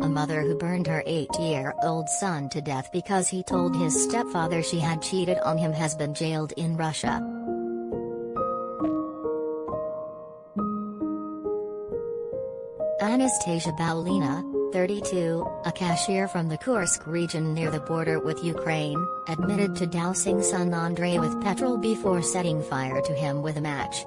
a mother who burned her 8-year-old son to death because he told his stepfather she had cheated on him, has been jailed in Russia. Anastasia Baulina, 32, a cashier from the Kursk region near the border with Ukraine, admitted to dousing son Andrey with petrol before setting fire to him with a match.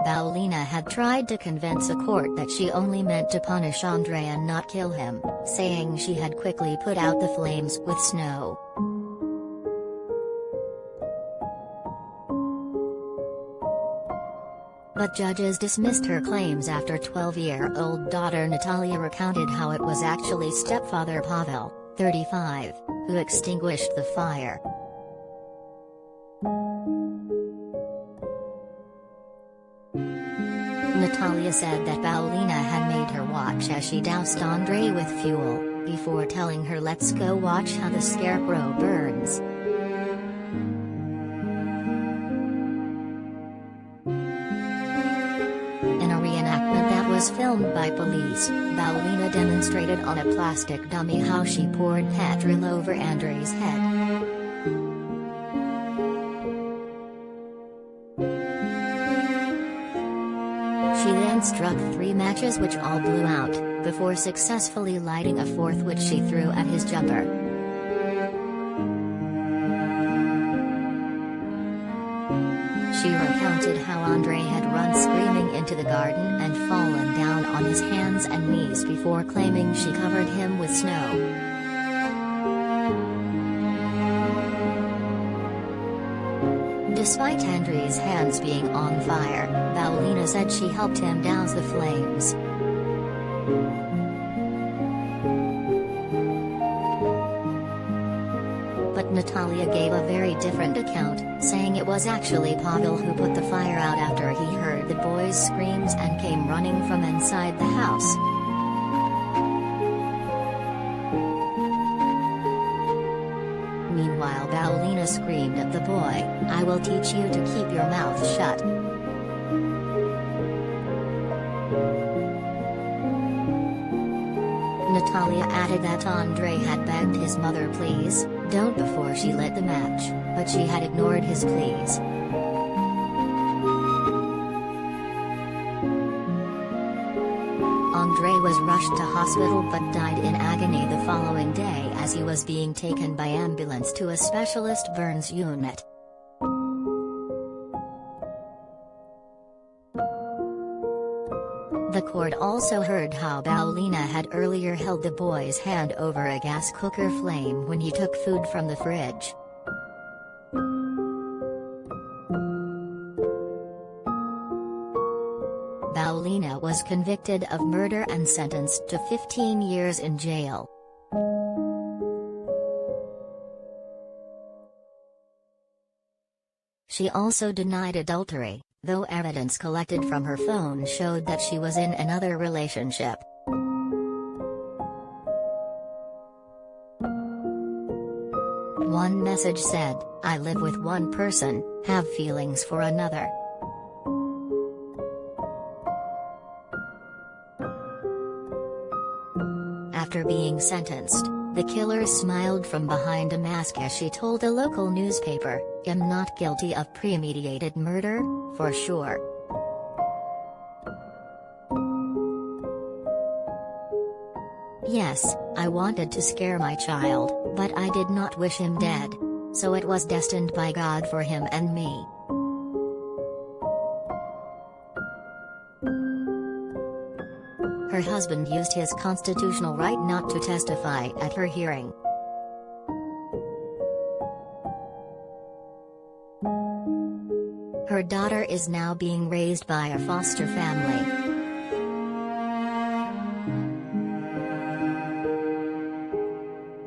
Baulina had tried to convince a court that she only meant to punish Andrey and not kill him, saying she had quickly put out the flames with snow. But judges dismissed her claims after 12-year-old daughter Natalia recounted how it was actually stepfather Pavel, 35, who extinguished the fire. Natalia said that Baulina had made her watch as she doused Andrey with fuel, before telling her, "Let's go watch how the scarecrow burns." In a reenactment that was filmed by police, Baulina demonstrated on a plastic dummy how she poured petrol over Andrey's head. She then struck 3 matches which all blew out, before successfully lighting a 4th which she threw at his jumper. She recounted how Andrey had run screaming into the garden and fallen down on his hands and knees before claiming she covered him with snow. Despite Andrey's hands being on fire, Baulina said she helped him douse the flames. But Natalia gave a very different account, saying it was actually Pavel who put the fire out after he heard the boys' screams and came running from inside the house. Meanwhile, Baulina screamed at the boy, "I will teach you to keep your mouth shut." Natalia added that Andrey had begged his mother, "Please, don't," before she lit the match, but she had ignored his pleas. Andrey was rushed to hospital but died in agony the following day as he was being taken by ambulance to a specialist burns unit. The court also heard how Baulina had earlier held the boy's hand over a gas cooker flame when he took food from the fridge. Baulina was convicted of murder and sentenced to 15 years in jail. She also denied adultery, though evidence collected from her phone showed that she was in another relationship. One message said, "I live with one person, have feelings for another." After being sentenced, the killer smiled from behind a mask as she told a local newspaper, "I'm not guilty of premeditated murder, for sure." "Yes, I wanted to scare my child, but I did not wish him dead. So it was destined by God for him and me." Her husband used his constitutional right not to testify at her hearing. Her daughter is now being raised by a foster family.